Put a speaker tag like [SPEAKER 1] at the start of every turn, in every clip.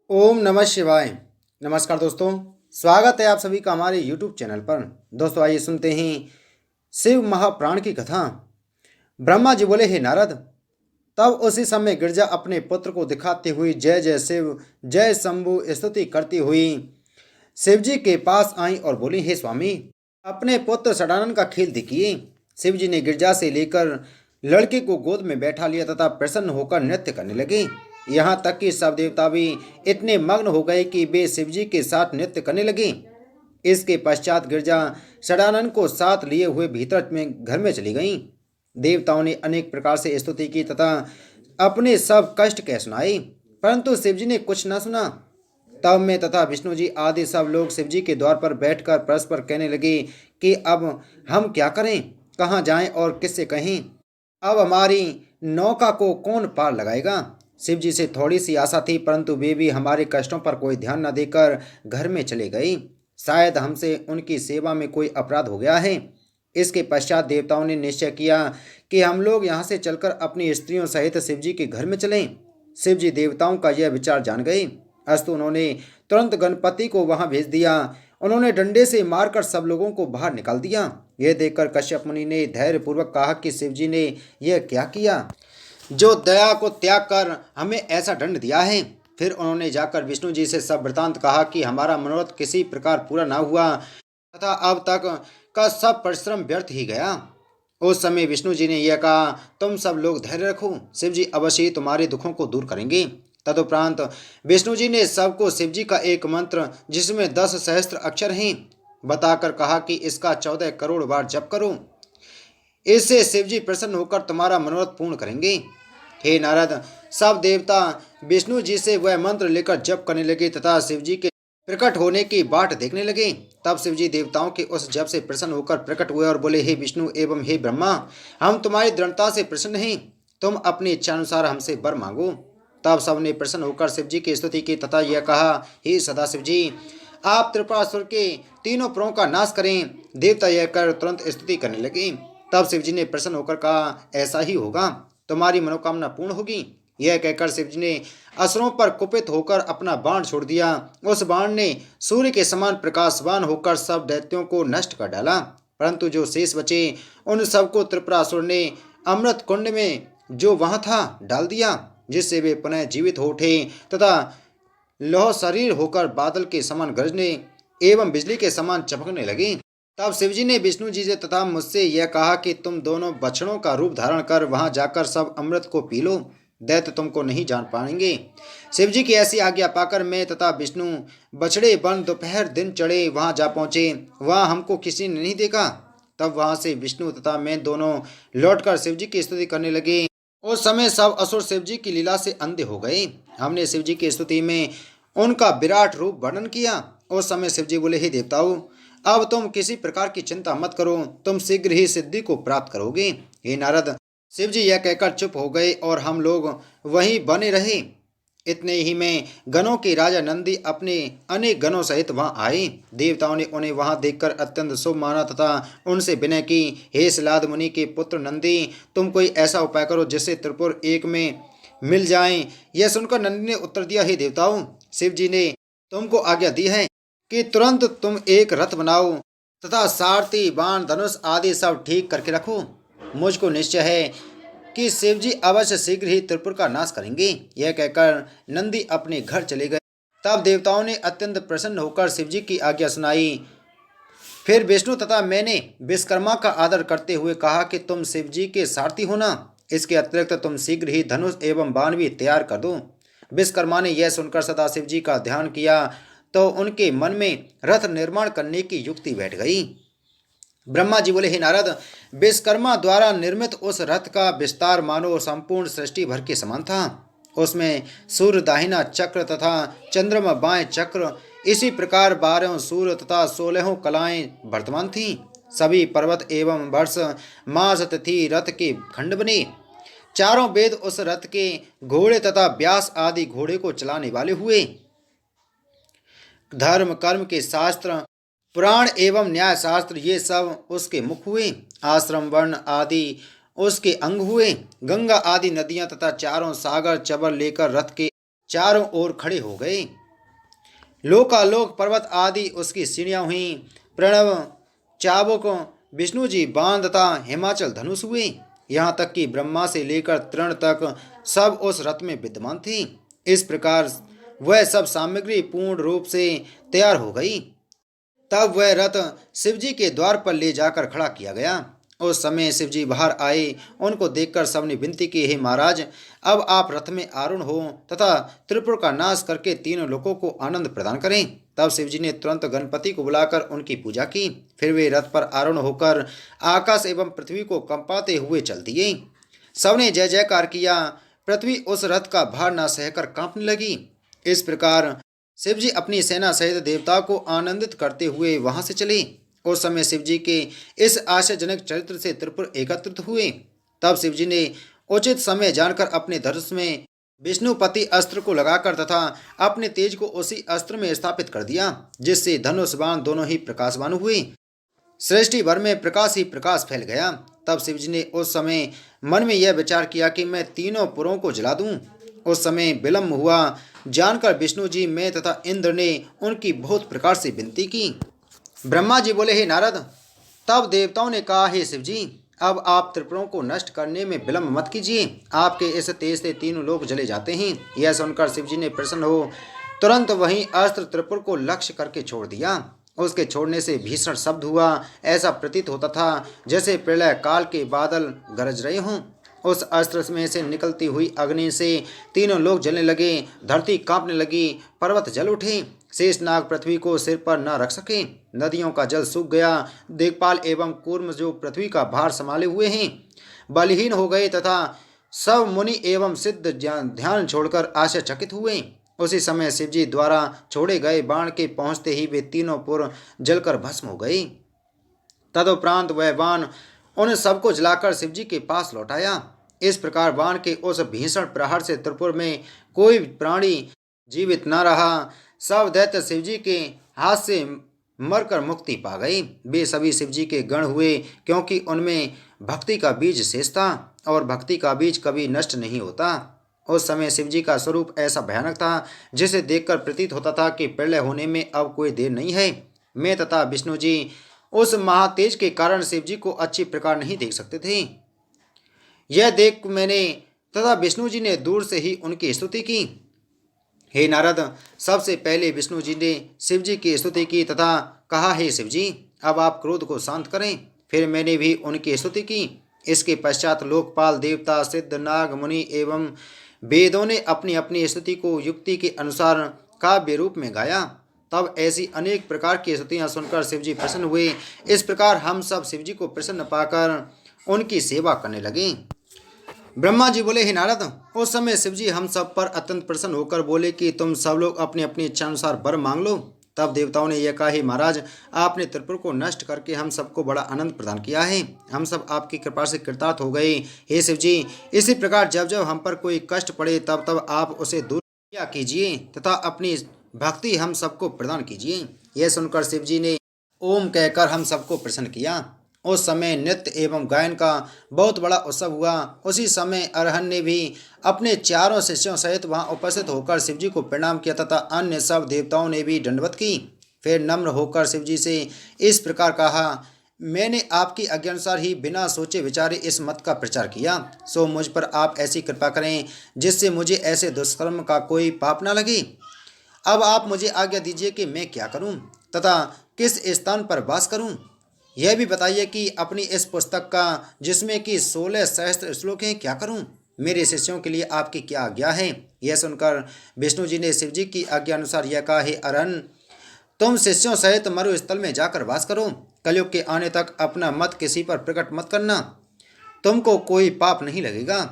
[SPEAKER 1] ओम नमः शिवाय। नमस्कार दोस्तों, स्वागत है आप सभी का हमारे YouTube चैनल पर। दोस्तों आइए सुनते हैं शिव महाप्राण की कथा। ब्रह्मा जी बोले, हे नारद, तब उसी समय गिरजा अपने पुत्र को दिखाते हुई जय जय शिव जय शंभु स्तुति करती हुई शिव जी के पास आई और बोली, हे स्वामी, अपने पुत्र सडानंद का खेल देखिए। शिव जी ने गिरजा से लेकर लड़के को गोद में बैठा लिया तथा प्रसन्न होकर नृत्य करने लगे। यहाँ तक कि सब देवता भी इतने मग्न हो गए कि वे शिव जी के साथ नृत्य करने लगे। इसके पश्चात गिरजा सडानंद को साथ लिए हुए भीतर में घर में चली गईं। देवताओं ने अनेक प्रकार से स्तुति की तथा अपने सब कष्ट कह सुनाए, परंतु शिव जी ने कुछ न सुना। तब मैं तथा विष्णु जी आदि सब लोग शिव जी के द्वार पर बैठकर परस्पर कहने लगे कि अब हम क्या करें, कहाँ जाएं और किससे कहें। अब हमारी नौका को कौन पार लगाएगा। शिव जी से थोड़ी सी आशा थी, परंतु वे भी हमारे कष्टों पर कोई ध्यान न देकर घर में चले गए। शायद हमसे उनकी सेवा में कोई अपराध हो गया है। इसके पश्चात देवताओं ने निश्चय किया कि हम लोग यहाँ से चलकर अपनी स्त्रियों सहित शिव जी के घर में चलें। शिव जी देवताओं का यह विचार जान गए। अस्तु उन्होंने तुरंत गणपति को वहां भेज दिया। उन्होंने डंडे से मारकर सब लोगों को बाहर निकाल दिया। यह देखकर कश्यप मुनि ने धैर्यपूर्वक कहा कि शिव जी ने यह क्या किया, जो दया को त्याग कर हमें ऐसा दंड दिया है। फिर उन्होंने जाकर विष्णु जी से सब वृतांत कहा कि हमारा मनोरथ किसी प्रकार पूरा न हुआ तथा अब तक का सब परिश्रम व्यर्थ ही गया। उस समय विष्णु जी ने यह कहा, तुम सब लोग धैर्य रखो, शिव जी अवश्य ही तुम्हारे दुखों को दूर करेंगे। तदुपरांत विष्णु जी ने सबको शिव जी का एक मंत्र, जिसमें 10 सहस्त्र अक्षर हैं, बताकर कहा कि इसका 14 करोड़ बार जप करो। इससे शिव जी प्रसन्न होकर तुम्हारा मनोरथ पूर्ण करेंगे। हे नारद, सब देवता विष्णु जी से वह मंत्र लेकर जप करने लगे तथा शिव जी के प्रकट होने की बाट देखने लगे। तब शिव जी देवताओं के उस जप से प्रसन्न होकर प्रकट हुए और बोले, हे विष्णु एवं हे ब्रह्मा, हम तुम्हारी दृढ़ता से प्रसन्न हैं। तुम अपनी इच्छानुसार हमसे वर मांगो। तब सबने प्रसन्न होकर शिव जी की स्तुति की तथा यह कहा, हे सदाशिव जी, आप त्रिपुरासुर के तीनों पुरों का नाश करें। देवता यह कर तुरंत स्तुति करने लगे। तब शिव जी ने प्रसन्न होकर कहा, ऐसा ही होगा, तुम्हारी मनोकामना पूर्ण होगी। यह कहकर शिव जी ने असुरों पर कुपित होकर अपना बाण छोड़ दिया। उस बाण ने सूर्य के समान प्रकाशवान होकर सब दैत्यों को नष्ट कर डाला, परंतु जो शेष बचे उन सबको त्रिपुरासुर ने अमृत कुंड में जो वहां था डाल दिया, जिससे वे पुनः जीवित हो उठे तथा लौह शरीर होकर बादल के समान गरजने एवं बिजली के समान चमकने लगे। तब शिवजी ने विष्णु जी से तथा मुझसे यह कहा कि तुम दोनों बछड़ों का रूप धारण कर वहां जाकर सब अमृत को पी लो। दैत्य तुमको नहीं जान पाएंगे। शिवजी की ऐसी आज्ञा पाकर मैं तथा विष्णु बछड़े बन दोपहर दिन चढ़े वहां जा पहुंचे। वहां हमको किसी ने नहीं देखा। तब वहां से विष्णु तथा मैं दोनों लौटकर शिवजी की स्तुति करने लगे। उस समय सब असुर शिवजी की लीला से अंधे हो गए। हमने शिवजी की स्तुति में उनका विराट रूप वर्णन किया। उस समय शिवजी बोले, हे देवताओं, अब तुम किसी प्रकार की चिंता मत करो, तुम शीघ्र ही सिद्धि को प्राप्त करोगे। हे नारद, शिव जी यह कहकर चुप हो गए और हम लोग वहीं बने रहे। इतने ही में गणों के राजा नंदी अपने अनेक गणों सहित वहां आए। देवताओं ने उन्हें वहां देखकर अत्यंत शुभ माना तथा उनसे विनय की, हे सिलाद मुनि के पुत्र नंदी, तुम कोई ऐसा उपाय करो जिससे त्रिपुर एक में मिल जाएं। यह सुनकर नंदी ने उत्तर दिया, हे देवताओं, शिव जी ने तुमको आज्ञा दी है कि तुरंत तुम एक रथ बनाओ तथा सारथी बाण धनुष आदि सब ठीक करके रखो। मुझको निश्चय है कि शिव जी अवश्य शीघ्र ही त्रिपुर का नाश करेंगे। यह कहकर नंदी अपने घर चले गए। तब देवताओं ने अत्यंत प्रसन्न होकर शिव जी की आज्ञा सुनाई। फिर विष्णु तथा मैंने विश्वकर्मा का आदर करते हुए कहा कि तुम शिव जी के सारथी होना। इसके अतिरिक्त तुम शीघ्र ही धनुष एवं बाण भी तैयार कर दो। विश्वकर्मा ने यह सुनकर सदाशिव जी का ध्यान किया तो उनके मन में रथ निर्माण करने की युक्ति बैठ गई। ब्रह्मा जी बोले, हे नारद, विश्वकर्मा द्वारा निर्मित उस रथ का विस्तार मानो संपूर्ण सृष्टि भर के समान था। उसमें सूर्य दाहिना चक्र तथा चंद्रमा बाएं चक्र, इसी प्रकार 12 सूर्य तथा 16 कलाएं वर्तमान थीं। सभी पर्वत एवं वर्ष मास तिथि रथ के खंड बने। चारों वेद उस रथ के घोड़े तथा व्यास आदि घोड़े को चलाने वाले हुए। धर्म कर्म के शास्त्र, पुराण एवं न्याय शास्त्र, ये सब उसके मुख हुए। आश्रम वर्ण आदि उसके अंग हुए। गंगा आदि नदियां तथा चारों सागर चबर लेकर रथ के चारों ओर खड़े हो गए। लोकालोक पर्वत आदि उसकी सीढ़ियां हुई। प्रणव, चाबुक, विष्णु जी बांध तथा हिमाचल धनुष हुए। यहाँ तक कि ब्रह्मा से लेकर तृण तक सब उस रथ में विद्यमान थी। इस प्रकार वह सब सामग्री पूर्ण रूप से तैयार हो गई। तब वह रथ शिवजी के द्वार पर ले जाकर खड़ा किया गया। उस समय शिवजी बाहर आए। उनको देखकर सबने विनती की, हे महाराज, अब आप रथ में आरूढ़ हो तथा त्रिपुर का नाश करके तीनों लोगों को आनंद प्रदान करें। तब शिवजी ने तुरंत गणपति को बुलाकर उनकी पूजा की। फिर वे रथ पर आरूढ़ होकर आकाश एवं पृथ्वी को कंपाते हुए चल दिए। सबने जय जयकार किया। पृथ्वी उस रथ का भार न सहकर कांपने लगी। इस प्रकार शिवजी अपनी सेना सहित देवताओं को आनंदित करते हुए वहां से चले। उस समय शिवजी के इस आश्चर्यजनक चरित्र से त्रिपुर एकत्रित हुए। तब शिवजी ने उचित समय जानकर अपने धनुष में विष्णुपति अस्त्र को लगाकर तथा अपने तेज को उसी अस्त्र में स्थापित कर दिया, जिससे धनुष बाण दोनों ही प्रकाशवान हुए। सृष्टि भर में प्रकाश ही प्रकाश फैल गया। तब शिवजी ने उस समय मन में यह विचार किया कि मैं तीनों पुरों को जला दूं। उस समय विलम्ब हुआ जानकर विष्णु जी, मैं तथा इंद्र ने उनकी बहुत प्रकार से विनती की। ब्रह्मा जी बोले, हे नारद, तब देवताओं ने कहा, हे शिव जी, अब आप त्रिपुरों को नष्ट करने में विलम्ब मत कीजिए। आपके इस तेज से तीनों लोग जले जाते हैं। यह सुनकर शिव जी ने प्रसन्न हो तुरंत वहीं अस्त्र त्रिपुर को लक्ष्य करके छोड़ दिया। उसके छोड़ने से भीषण शब्द हुआ। ऐसा प्रतीत होता था जैसे प्रलय काल के बादल गरज रहे हों। उस अस्त्र में से निकलती हुई अग्नि से तीनों लोग जलने लगे। धरती कांपने लगी। पर्वत जल उठे। शेषनाग पृथ्वी को सिर पर न रख सके। नदियों का जल सूख गया। दिक्पाल एवं कूर्म जो पृथ्वी का भार संभाले हुए हैं बलहीन हो गए तथा सब मुनि एवं सिद्ध ध्यान छोड़कर आश्चर्यचकित हुए। उसी समय शिवजी द्वारा छोड़े गए बाण के पहुंचते ही वे तीनों पुर जलकर भस्म हो गए। तदुपरांत वह बाण उन सबको जलाकर शिवजी के पास लौटाया। इस प्रकार बाण के उस भीषण प्रहार से त्रिपुर में कोई प्राणी जीवित न रहा। सब दैत्य शिवजी के हाथ से मरकर मुक्ति पा गए। वे सभी शिवजी के गण हुए, क्योंकि उनमें भक्ति का बीज शेष था और भक्ति का बीज कभी नष्ट नहीं होता। उस समय शिवजी का स्वरूप ऐसा भयानक था जिसे देखकर प्रतीत होता था कि प्रलय होने में अब कोई देर नहीं है। मैं तथा विष्णु जी उस महातेज के कारण शिवजी को अच्छी प्रकार नहीं देख सकते थे। यह देख मैंने तथा विष्णु जी ने दूर से ही उनकी स्तुति की। हे नारद, सबसे पहले विष्णु जी ने शिव जी की स्तुति की तथा कहा, हे शिव जी, अब आप क्रोध को शांत करें। फिर मैंने भी उनकी स्तुति की। इसके पश्चात लोकपाल, देवता, सिद्ध, नाग, मुनि एवं वेदों ने अपनी अपनी स्तुति को युक्ति के अनुसार काव्य रूप में गाया। तब ऐसी अनेक प्रकार की स्तुतियाँ सुनकर शिवजी प्रसन्न हुए। इस प्रकार हम सब शिवजी को प्रसन्न पाकर उनकी सेवा करने लगे। ब्रह्मा जी बोले, हे नारद, उस समय शिवजी हम सब पर अत्यंत प्रसन्न होकर बोले कि तुम सब लोग अपनी अपनी इच्छा अनुसार वर मांग लो। तब देवताओं ने यह कहा, हे महाराज, आपने त्रिपुर को नष्ट करके हम सबको बड़ा आनंद प्रदान किया है। हम सब आपकी कृपा से कृतार्थ हो गए। हे शिव जी, इसी प्रकार जब जब हम पर कोई कष्ट पड़े तब तब आप उसे दूर किया कीजिए तथा अपनी भक्ति हम सबको प्रदान कीजिए। यह सुनकर शिव जी ने ओम कहकर हम सबको प्रसन्न किया। उस समय नृत्य एवं गायन का बहुत बड़ा उत्सव हुआ। उसी समय अरहन ने भी अपने चारों शिष्यों सहित वहां उपस्थित होकर शिवजी को प्रणाम किया तथा अन्य सब देवताओं ने भी दंडवत की। फिर नम्र होकर शिवजी से इस प्रकार कहा, मैंने आपकी आज्ञानुसार ही बिना सोचे विचारे इस मत का प्रचार किया, सो मुझ पर आप ऐसी कृपा करें जिससे मुझे ऐसे दुष्कर्म का कोई पाप न लगे। अब आप मुझे आज्ञा दीजिए कि मैं क्या करूं तथा किस स्थान पर वास करूं। यह भी बताइए कि अपनी इस पुस्तक का, जिसमें कि 16 सहस्त्र श्लोक हैं, क्या करूं। मेरे शिष्यों के लिए आपकी क्या आज्ञा है। यह सुनकर विष्णु जी ने शिव जी की आज्ञा अनुसार यह कहा, हे अरहन, तुम शिष्यों सहित मरुस्थल में जाकर वास करो। कलयुग के आने तक अपना मत किसी पर प्रकट मत करना, तुमको कोई पाप नहीं लगेगा।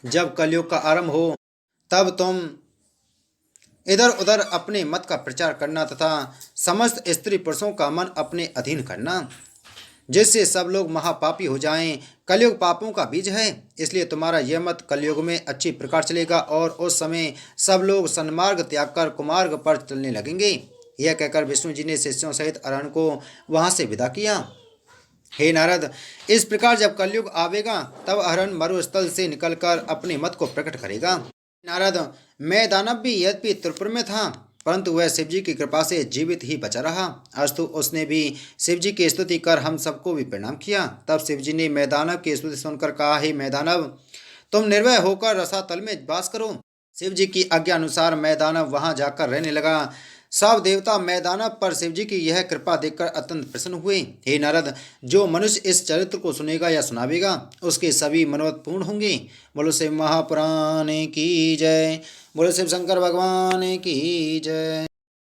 [SPEAKER 1] जब कलयुग का आरंभ हो तब तुम इधर उधर अपने मत का प्रचार करना तथा समस्त स्त्री पुरुषों का मन अपने अधीन करना, जिससे सब लोग महापापी हो जाएं। कलयुग पापों का बीज है, इसलिए तुम्हारा यह मत कलयुग में अच्छी प्रकार चलेगा और उस समय सब लोग सन्मार्ग त्याग कर कुमार्ग पर चलने लगेंगे। यह कहकर विष्णु जी ने शिष्यों सहित अरहन को वहां से विदा किया। हे नारद, इस प्रकार जब कलयुग आवेगा तब अरहन मरुस्थल से निकलकर अपने मत को प्रकट करेगा। नारद, मैं दानव भी यद्यपि त्रिपुर में था, परंतु वह शिव जी की कृपा से जीवित ही बचा रहा। अस्तु, उसने भी शिव जी की स्तुति कर हम सबको भी प्रणाम किया। तब शिव जी ने मैदानव की स्तुति सुनकर कहा, हे मैदानव, तुम निर्भय होकर रसातल में वास करो। शिव जी की आज्ञा अनुसार मैदानव वहां जाकर रहने लगा। सब देवता मैदानव पर शिव जी की यह कृपा देखकर अत्यंत प्रसन्न हुए। हे नारद, जो मनुष्य इस चरित्र को सुनेगा या सुनावेगा, उसके सभी मनोरथ पूर्ण होंगे। बोलो शिव महापुराण की जय। बोलो शिव शंकर भगवान की जय।